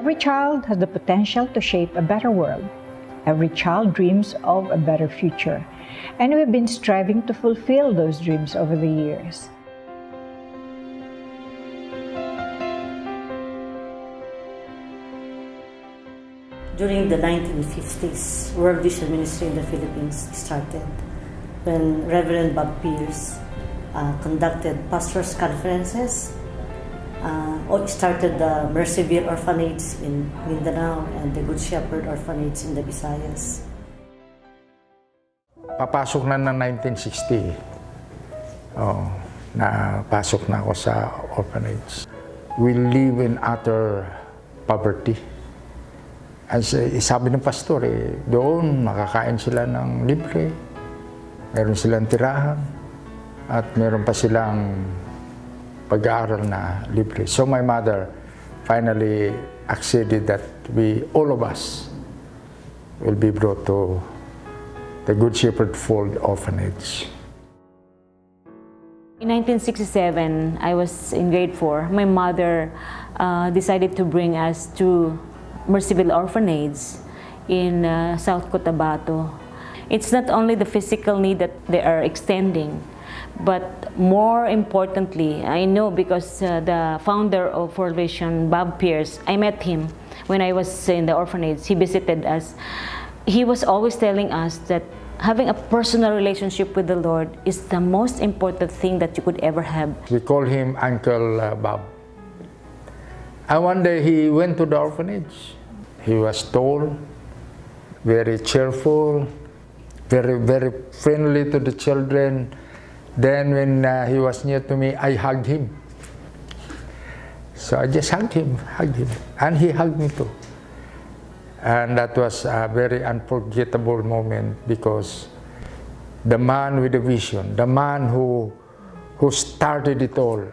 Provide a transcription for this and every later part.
Every child has the potential to shape a better world. Every child dreams of a better future, and we've been striving to fulfill those dreams over the years. During the 1950s, World Vision Ministry in the Philippines started when Reverend Bob Pierce conducted pastors' conferences, started the Mercyville Orphanage in Mindanao and the Good Shepherd Orphanage in the Visayas. Papasok na ng 1960. Napasok na ako sa orphanage. We live in utter poverty. As sabi ng pastor, doon makakain sila ng libre, meron silang tirahan, at meron pa silang pag-aaral na libre. So my mother finally acceded that all of us, will be brought to the Good Shepherd Fold Orphanage. In 1967, I was in grade 4. My mother decided to bring us to Mercyville Orphanage in South Cotabato. It's not only the physical need that they are extending, but more importantly, I know because the founder of World Vision, Bob Pierce, I met him when I was in the orphanage. He visited us. He was always telling us that having a personal relationship with the Lord is the most important thing that you could ever have. We call him Uncle Bob. And one day he went to the orphanage. He was tall, very cheerful, very friendly to the children. Then when he was near to me, I hugged him. So I just hugged him, and he hugged me too. And that was a very unforgettable moment because the man with the vision, the man who started it all.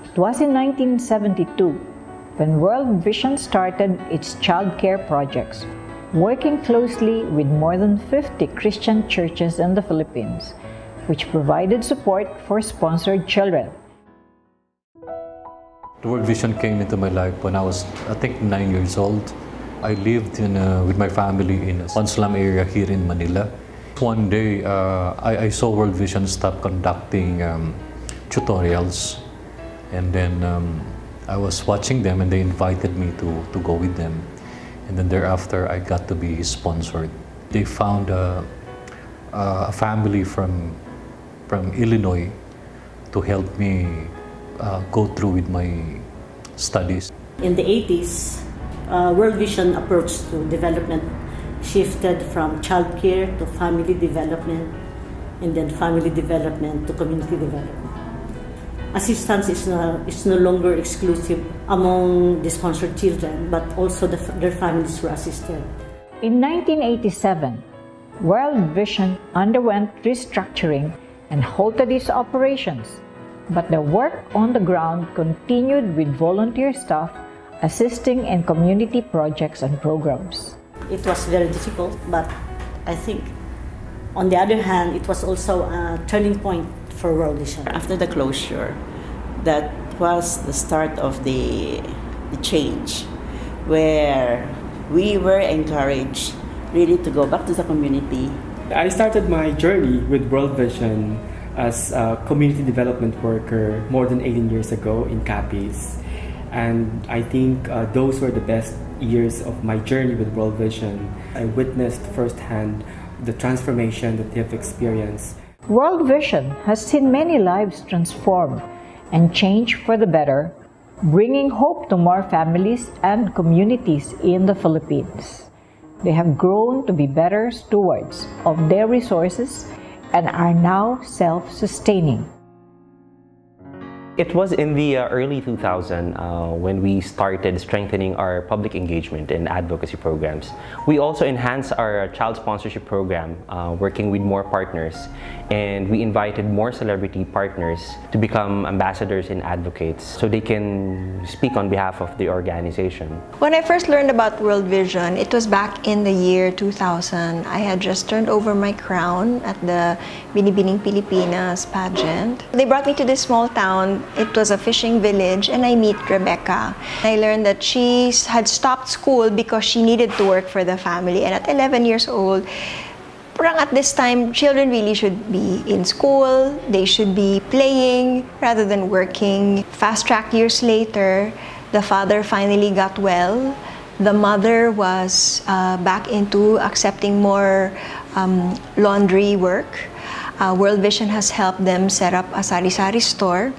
It was in 1972 when World Vision started its child care projects, working closely with more than 50 Christian churches in the Philippines, which provided support for sponsored children. The World Vision came into my life when I was, I think, 9 years old. I lived with my family in a slum area here in Manila. One day, I saw World Vision stop conducting tutorials, and then I was watching them, and they invited me to go with them. And then thereafter, I got to be sponsored. They found a family from Illinois to help me go through with my studies. In the 80s, World Vision approach to development shifted from child care to family development, and then family development to community development. Assistance is no longer exclusive among the sponsored children, but also their families were assisted. In 1987, World Vision underwent restructuring and halted its operations, but the work on the ground continued with volunteer staff assisting in community projects and programs. It was very difficult, but I think, on the other hand, it was also a turning point for World Vision. After the closure, that was the start of the change, where we were encouraged really to go back to the community. I started my journey with World Vision as a community development worker more than 18 years ago in Capiz. And I think those were the best years of my journey with World Vision. I witnessed firsthand the transformation that they have experienced. World Vision has seen many lives transformed and change for the better, bringing hope to more families and communities in the Philippines. They have grown to be better stewards of their resources and are now self-sustaining. It was in the early 2000s when we started strengthening our public engagement and advocacy programs. We also enhanced our child sponsorship program, working with more partners, and we invited more celebrity partners to become ambassadors and advocates so they can speak on behalf of the organization. When I first learned about World Vision, it was back in the year 2000. I had just turned over my crown at the Binibining Pilipinas pageant. They brought me to this small town It was a fishing village, and I meet Rebecca. I learned that she had stopped school because she needed to work for the family. And at 11 years old, parang at this time, children really should be in school. They should be playing rather than working. Fast-track years later, the father finally got well. The mother was back into accepting more laundry work. World Vision has helped them set up a sari-sari store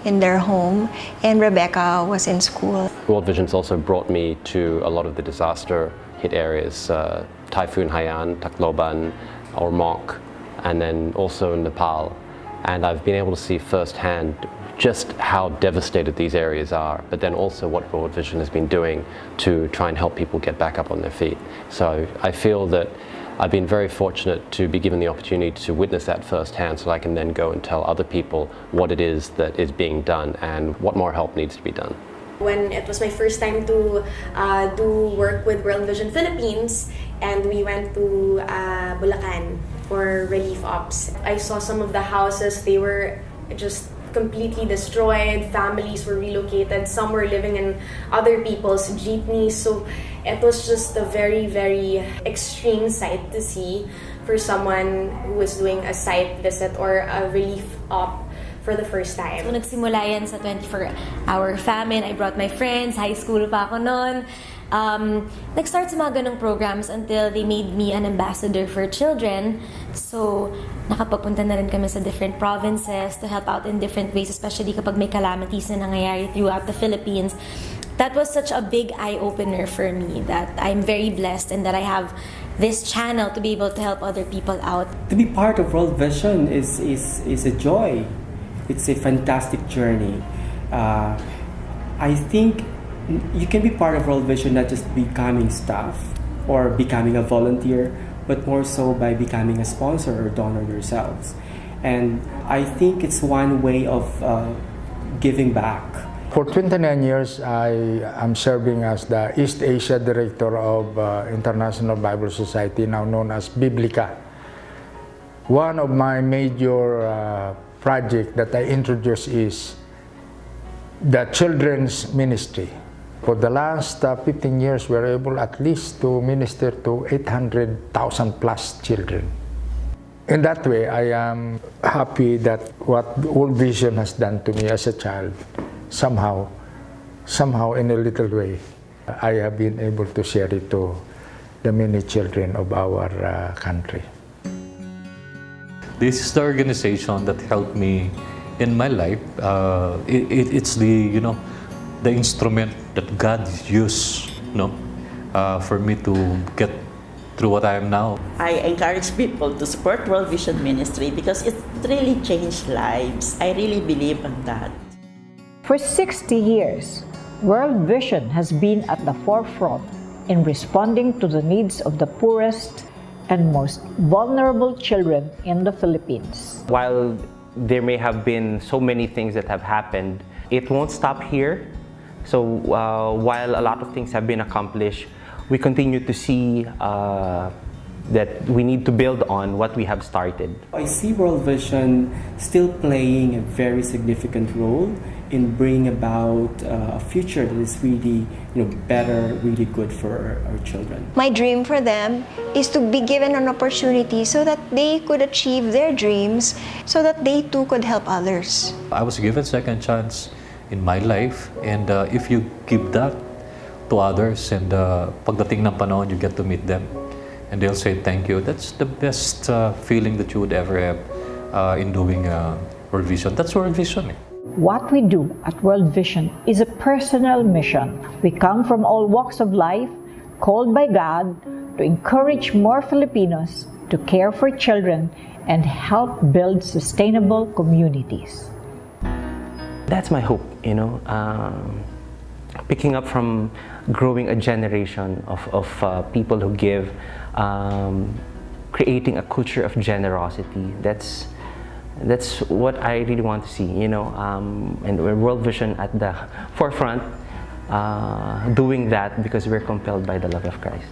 in their home, and Rebecca was in school. World Vision's also brought me to a lot of the disaster hit areas, Typhoon Haiyan, Tacloban, Ormoc, and then also Nepal. And I've been able to see firsthand just how devastated these areas are, but then also what World Vision has been doing to try and help people get back up on their feet. So I feel that I've been very fortunate to be given the opportunity to witness that firsthand, so I can then go and tell other people what it is that is being done and what more help needs to be done. When it was my first time to do work with World Vision Philippines, and we went to Bulacan for relief ops. I saw some of the houses, they were just completely destroyed, families were relocated, some were living in other people's jeepneys, so it was just a very, very extreme sight to see for someone who was doing a site visit or a relief op for the first time. So nagsimula yan sa 24-hour famine. I brought my friends, high school pa ako noon. Nag-start sa mga ganong programs until they made me an ambassador for children. So, nakapagpunta na rin kami sa different provinces to help out in different ways, especially kapag may calamities na nangyayari throughout the Philippines. That was such a big eye-opener for me that I'm very blessed and that I have this channel to be able to help other people out. To be part of World Vision is a joy. It's a fantastic journey. I think you can be part of World Vision not just becoming staff or becoming a volunteer, but more so by becoming a sponsor or donor yourselves. And I think it's one way of giving back. For 29 years, I am serving as the East Asia Director of International Bible Society, now known as Biblica. One of my major projects that I introduced is the children's ministry. For the last 15 years, we were able at least to minister to 800,000 plus children. In that way, I am happy that what World Vision has done to me as a child, somehow in a little way, I have been able to share it to the many children of our country. This is the organization that helped me in my life. It's the the instrument that God used, for me to get through what I am now. I encourage people to support World Vision Ministry because it really changed lives. I really believe in that. For 60 years, World Vision has been at the forefront in responding to the needs of the poorest and most vulnerable children in the Philippines. While there may have been so many things that have happened, it won't stop here. So while a lot of things have been accomplished, we continue to see that we need to build on what we have started. I see World Vision still playing a very significant role in bringing about a future that is really better, really good for our children. My dream for them is to be given an opportunity so that they could achieve their dreams, so that they too could help others. I was given second chance in my life, and if you give that to others, and pagdating ng panahon, you get to meet them, and they'll say thank you. That's the best feeling that you would ever have in doing World Vision. That's World Vision. What we do at World Vision is a personal mission. We come from all walks of life, called by God to encourage more Filipinos to care for children and help build sustainable communities. That's my hope, picking up from growing a generation of people who give, creating a culture of generosity. That's what I really want to see, and World Vision at the forefront, doing that because we're compelled by the love of Christ.